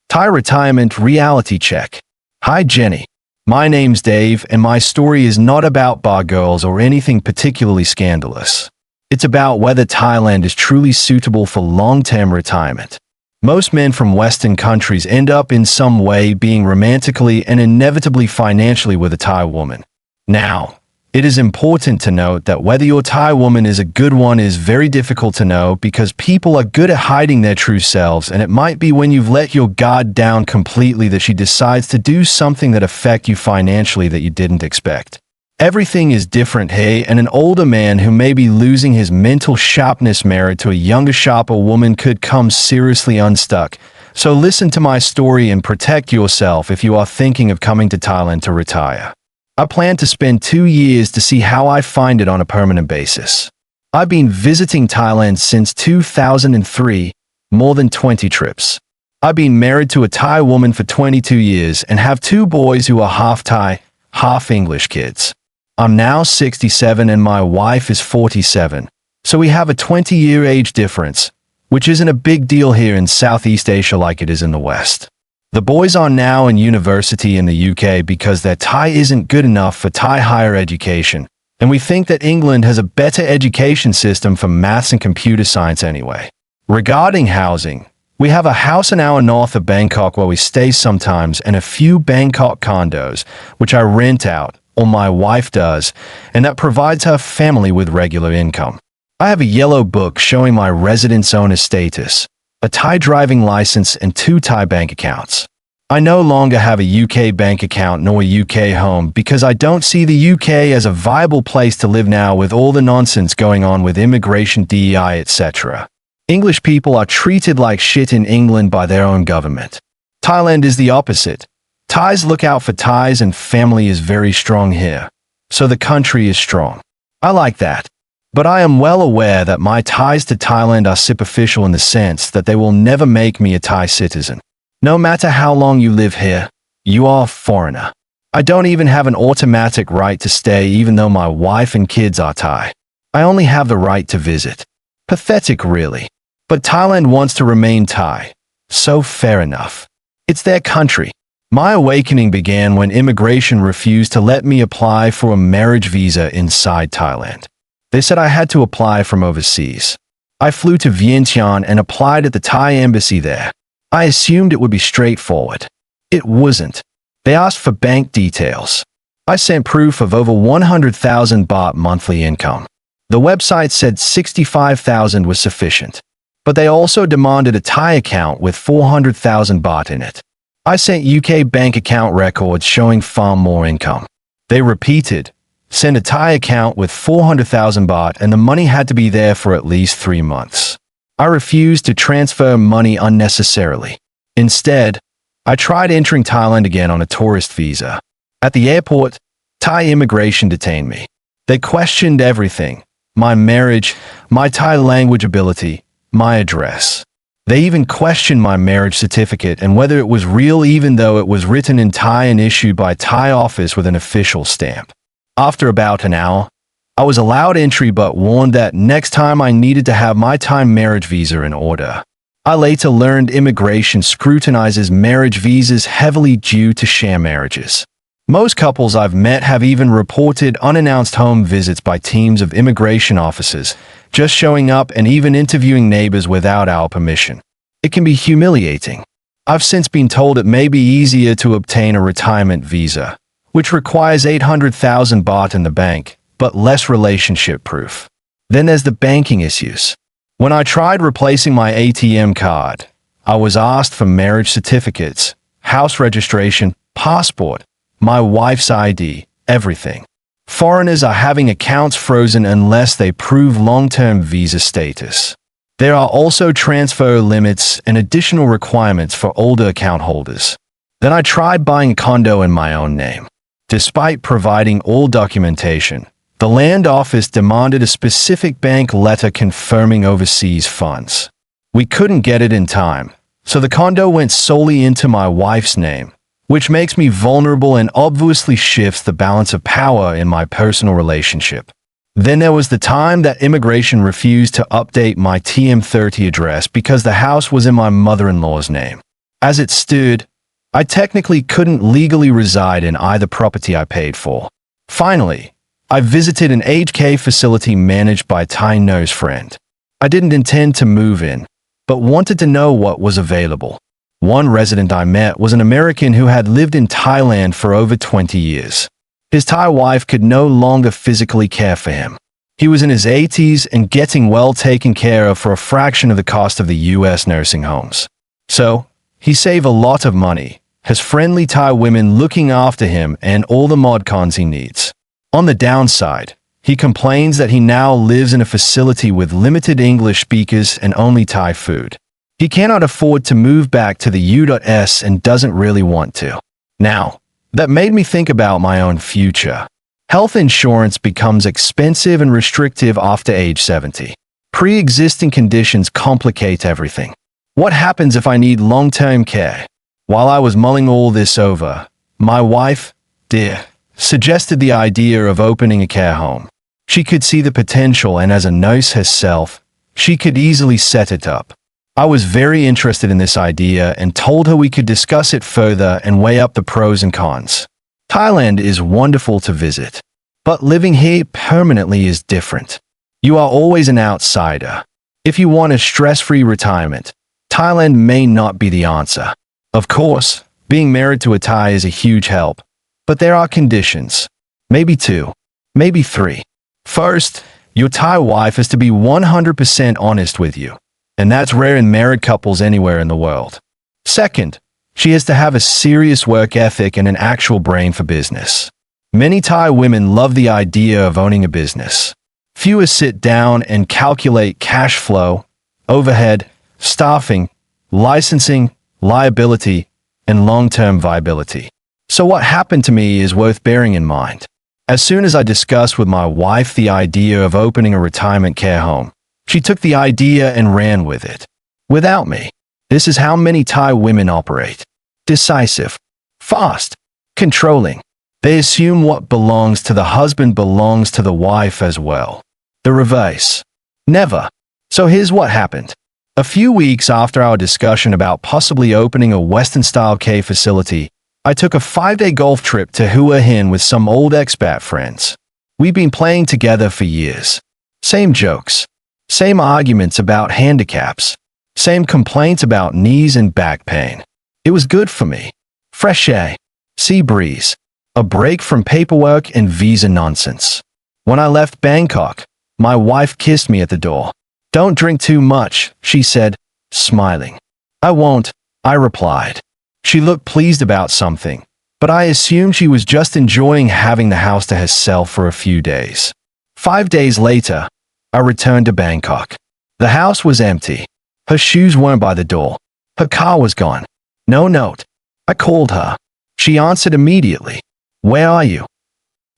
Thai Retirement Reality Check. Hi Jenny. My name's Dave and my story is not about bar girls or anything particularly scandalous. It's about whether Thailand is truly suitable for long-term retirement. Most men from Western countries end up in some way being romantically and inevitably financially with a Thai woman. Now, it is important to note that whether your Thai woman is a good one is very difficult to know because people are good at hiding their true selves, and it might be when you've let your guard down completely that she decides to do something that affects you financially that you didn't expect. Everything is different here, and an older man who may be losing his mental sharpness married to a younger sharper woman could come seriously unstuck. So listen to my story and protect yourself if you are thinking of coming to Thailand to retire. I plan to spend 2 years to see how I find it on a permanent basis. I've been visiting Thailand since 2003, more than 20 trips. I've been married to a Thai woman for 22 years and have 2 boys who are half Thai, half English kids. I'm now 67 and my wife is 47, so we have a 20-year age difference, which isn't a big deal here in Southeast Asia like it is in the West. The boys are now in university in the UK because their Thai isn't good enough for Thai higher education, and we think that England has a better education system for maths and computer science anyway. Regarding housing, we have a house an hour north of Bangkok where we stay sometimes and a few Bangkok condos, which I rent out, or my wife does, and that provides her family with regular income. I have a yellow book showing my residence owner status, a Thai driving license and 2 Thai bank accounts. I no longer have a UK bank account nor a UK home because I don't see the UK as a viable place to live now with all the nonsense going on with immigration, DEI, etc. English people are treated like shit in England by their own government. Thailand is the opposite. Thais look out for Thais and family is very strong here. So the country is strong. I like that. But I am well aware that my ties to Thailand are superficial in the sense that they will never make me a Thai citizen. No matter how long you live here, you are a foreigner. I don't even have an automatic right to stay even though my wife and kids are Thai. I only have the right to visit. Pathetic really. But Thailand wants to remain Thai. So fair enough. It's their country. My awakening began when immigration refused to let me apply for a marriage visa inside Thailand. They said I had to apply from overseas. I flew to Vientiane and applied at the Thai embassy there. I assumed it would be straightforward. It wasn't. They asked for bank details. I sent proof of over 100,000 baht monthly income. The website said 65,000 was sufficient. But they also demanded a Thai account with 400,000 baht in it. I sent UK bank account records showing far more income. They repeated, send a Thai account with 400,000 baht and the money had to be there for at least 3 months. I refused to transfer money unnecessarily. Instead, I tried entering Thailand again on a tourist visa. At the airport, Thai immigration detained me. They questioned everything: my marriage, my Thai language ability, my address. They even questioned my marriage certificate and whether it was real even though it was written in Thai and issued by Thai office with an official stamp. After about an hour, I was allowed entry but warned that next time I needed to have my Thai marriage visa in order. I later learned immigration scrutinizes marriage visas heavily due to sham marriages. Most couples I've met have even reported unannounced home visits by teams of immigration officers, just showing up and even interviewing neighbors without our permission. It can be humiliating. I've since been told it may be easier to obtain a retirement visa, which requires 800,000 baht in the bank, but less relationship proof. Then there's the banking issues. When I tried replacing my ATM card, I was asked for marriage certificates, house registration, passport, my wife's ID, everything. Foreigners are having accounts frozen unless they prove long-term visa status. There are also transfer limits and additional requirements for older account holders. Then I tried buying a condo in my own name. Despite providing all documentation, the land office demanded a specific bank letter confirming overseas funds. We couldn't get it in time, so the condo went solely into my wife's name, which makes me vulnerable and obviously shifts the balance of power in my personal relationship. Then there was the time that immigration refused to update my TM30 address because the house was in my mother-in-law's name. As it stood, I technically couldn't legally reside in either property I paid for. Finally, I visited an aged care facility managed by a Thai nurse friend. I didn't intend to move in, but wanted to know what was available. One resident I met was an American who had lived in Thailand for over 20 years. His Thai wife could no longer physically care for him. He was in his 80s and getting well taken care of for a fraction of the cost of the US nursing homes. So, he saved a lot of money, has friendly Thai women looking after him and all the mod cons he needs. On the downside, he complains that he now lives in a facility with limited English speakers and only Thai food. He cannot afford to move back to the U.S. and doesn't really want to. Now, that made me think about my own future. Health insurance becomes expensive and restrictive after age 70. Pre-existing conditions complicate everything. What happens if I need long-term care? While I was mulling all this over, my wife, dear, suggested the idea of opening a care home. She could see the potential, and as a nurse herself, she could easily set it up. I was very interested in this idea and told her we could discuss it further and weigh up the pros and cons. Thailand is wonderful to visit, but living here permanently is different. You are always an outsider. If you want a stress-free retirement, Thailand may not be the answer. Of course, being married to a Thai is a huge help, but there are conditions. Maybe 2, maybe 3. First, your Thai wife has to be 100% honest with you, and that's rare in married couples anywhere in the world. Second, she has to have a serious work ethic and an actual brain for business. Many Thai women love the idea of owning a business. Fewer sit down and calculate cash flow, overhead, staffing, licensing, liability, and long-term viability. So what happened to me is worth bearing in mind. As soon as I discussed with my wife the idea of opening a retirement care home, she took the idea and ran with it. Without me. This is how many Thai women operate. Decisive, fast, controlling. They assume what belongs to the husband belongs to the wife as well. The reverse. Never. So here's what happened. A few weeks after our discussion about possibly opening a Western-style care facility, I took a 5-day golf trip to Hua Hin with some old expat friends. We've been playing together for years. Same jokes. Same arguments about handicaps. Same complaints about knees and back pain. It was good for me. Fresh air. Sea breeze. A break from paperwork and visa nonsense. When I left Bangkok, my wife kissed me at the door. "Don't drink too much," she said, smiling. "I won't," I replied. She looked pleased about something, but I assumed she was just enjoying having the house to herself for a few days. 5 days later, I returned to Bangkok. The house was empty. Her shoes weren't by the door. Her car was gone. No note. I called her. She answered immediately. "Where are you?"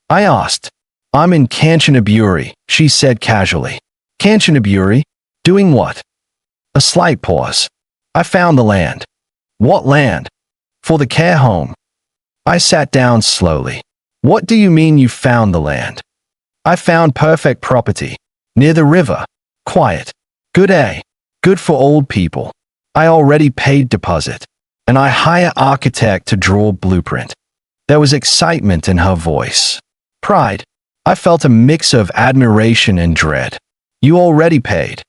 I asked. "I'm in Kanchanaburi," she said casually. "Kanchanaburi? Doing what?" A slight pause. "I found the land." "What land?" "For the care home." I sat down slowly. "What do you mean you found the land?" "I found perfect property. Near the river. Quiet. Good air. Good for old people. I already paid deposit. And I hire architect to draw blueprint." There was excitement in her voice. Pride. I felt a mix of admiration and dread. "You already paid?"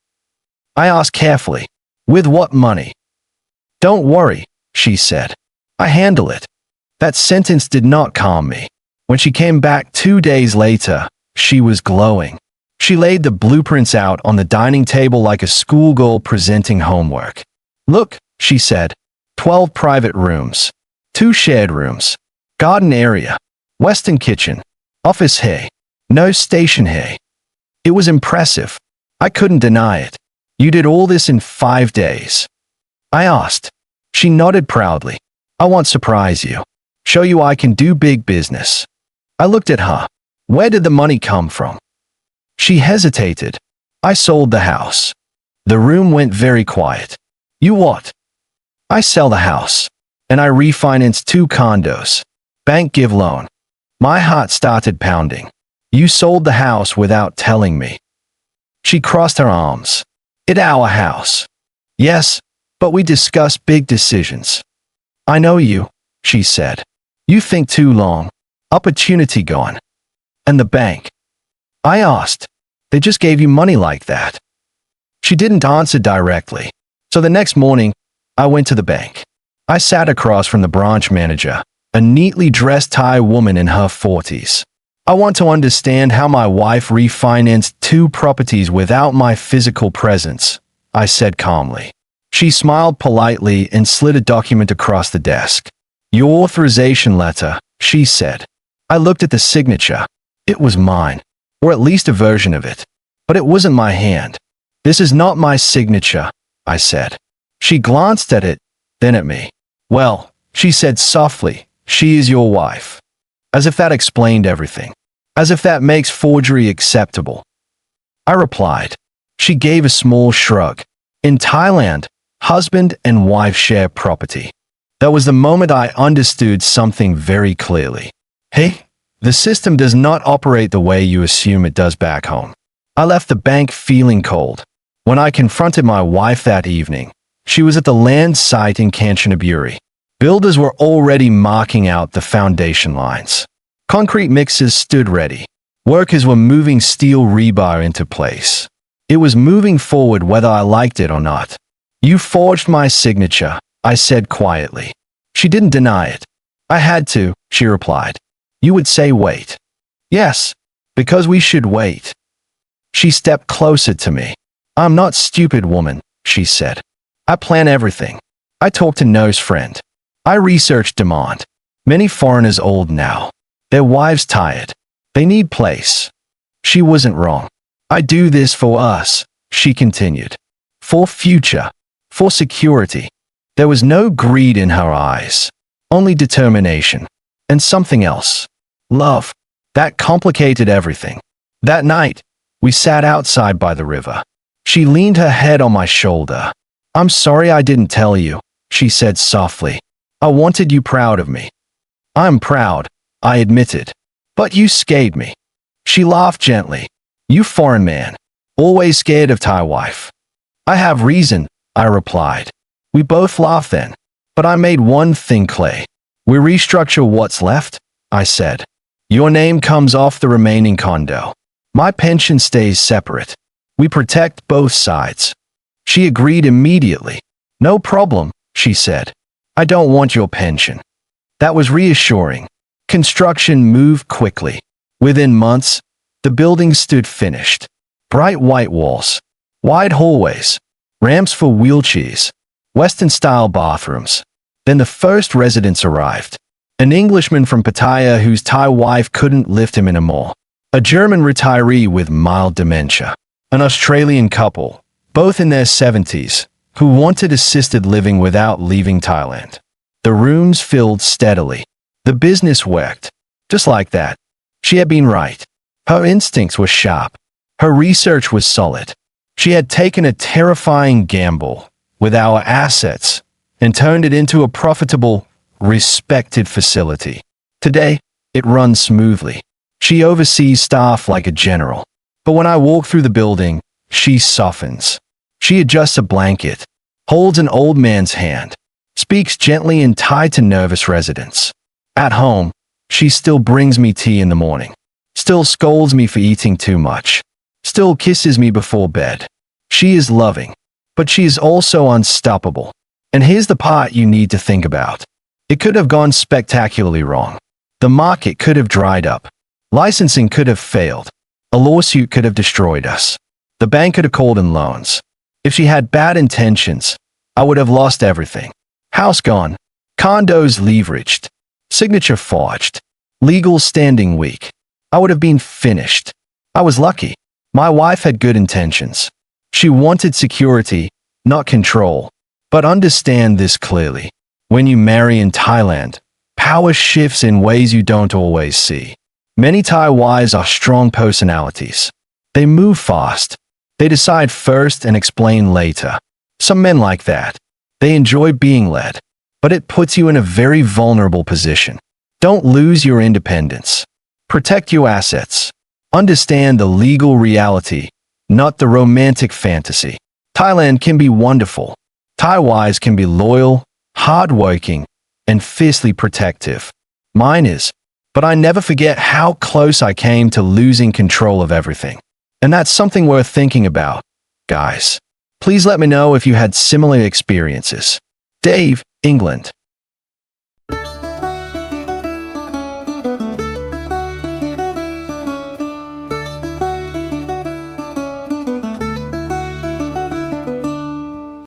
I asked carefully. "With what money?" "Don't worry," she said. "I handle it." That sentence did not calm me. When she came back 2 days later, she was glowing. She laid the blueprints out on the dining table like a schoolgirl presenting homework. "Look," she said, 12 private rooms, 2 shared rooms, garden area, Western kitchen, office here, no station here. It was impressive. I couldn't deny it. "You did all this in 5 days?" I asked. She nodded proudly. "I want to surprise you. Show you I can do big business." I looked at her. Where did the money come from? She hesitated. "I sold the house." The room went very quiet. "You what?" "I sell the house. And I refinanced 2 condos. Bank give loan." My heart started pounding. "You sold the house without telling me." She crossed her arms. "It's our house." "Yes, but we discuss big decisions. I know you, she said. You think too long. Opportunity gone. And the bank? I asked. They just gave you money like that. She didn't answer directly. So the next morning, I went to the bank. I sat across from the branch manager, a neatly dressed Thai woman in her 40s. I want to understand how my wife refinanced 2 properties without my physical presence, I said calmly. She smiled politely and slid a document across the desk. Your authorization letter, she said. I looked at the signature. It was mine, or at least a version of it. But it wasn't my hand. This is not my signature, I said. She glanced at it, then at me. Well, she said softly, she is your wife. As if that explained everything. As if that makes forgery acceptable. I replied. She gave a small shrug. In Thailand, husband and wife share property. That was the moment I understood something very clearly. Hey, the system does not operate the way you assume it does back home. I left the bank feeling cold. When I confronted my wife that evening, she was at the land site in Kanchanaburi. Builders were already marking out the foundation lines. Concrete mixers stood ready. Workers were moving steel rebar into place. It was moving forward whether I liked it or not. You forged my signature, I said quietly. She didn't deny it. I had to, she replied. You would say wait. Yes, because we should wait. She stepped closer to me. I'm not stupid, woman, she said. I plan everything. I talk to No's friend. I research demand. Many foreigners old now. Their wives tired. They need place. She wasn't wrong. I do this for us, she continued. For future. For security. There was no greed in her eyes. Only determination. And something else. Love. That complicated everything. That night, we sat outside by the river. She leaned her head on my shoulder. I'm sorry I didn't tell you, she said softly. I wanted you proud of me. I'm proud, I admitted. But you scared me. She laughed gently. You foreign man. Always scared of Thai wife. I have reason, I replied. We both laughed then. But I made one thing clear. We restructure what's left, I said. Your name comes off the remaining condo. My pension stays separate. We protect both sides. She agreed immediately. No problem, she said. I don't want your pension. That was reassuring. Construction moved quickly. Within months, the building stood finished. Bright white walls, wide hallways, ramps for wheelchairs, Western-style bathrooms. Then the first residents arrived. An Englishman from Pattaya whose Thai wife couldn't lift him anymore. A German retiree with mild dementia. An Australian couple, both in their 70s, who wanted assisted living without leaving Thailand. The rooms filled steadily. The business worked. Just like that. She had been right. Her instincts were sharp. Her research was solid. She had taken a terrifying gamble with our assets and turned it into a profitable, respected facility. Today, it runs smoothly. She oversees staff like a general. But when I walk through the building, she softens. She adjusts a blanket, holds an old man's hand, speaks gently in Thai to nervous residents. At home, she still brings me tea in the morning, still scolds me for eating too much, still kisses me before bed. She is loving, but she is also unstoppable. And here's the part you need to think about. It could have gone spectacularly wrong. The market could have dried up. Licensing could have failed. A lawsuit could have destroyed us. The bank could have called in loans. If she had bad intentions, I would have lost everything. House gone. Condos leveraged. Signature forged. Legal standing weak. I would have been finished. I was lucky. My wife had good intentions. She wanted security, not control. But understand this clearly. When you marry in Thailand, power shifts in ways you don't always see. Many Thai wives are strong personalities. They move fast. They decide first and explain later. Some men like that. They enjoy being led. But it puts you in a very vulnerable position. Don't lose your independence. Protect your assets. Understand the legal reality, not the romantic fantasy. Thailand can be wonderful. Thai wives can be loyal, hardworking, and fiercely protective. Mine is. But I never forget how close I came to losing control of everything. And that's something worth thinking about, guys. Please let me know if you had similar experiences. Dave, England.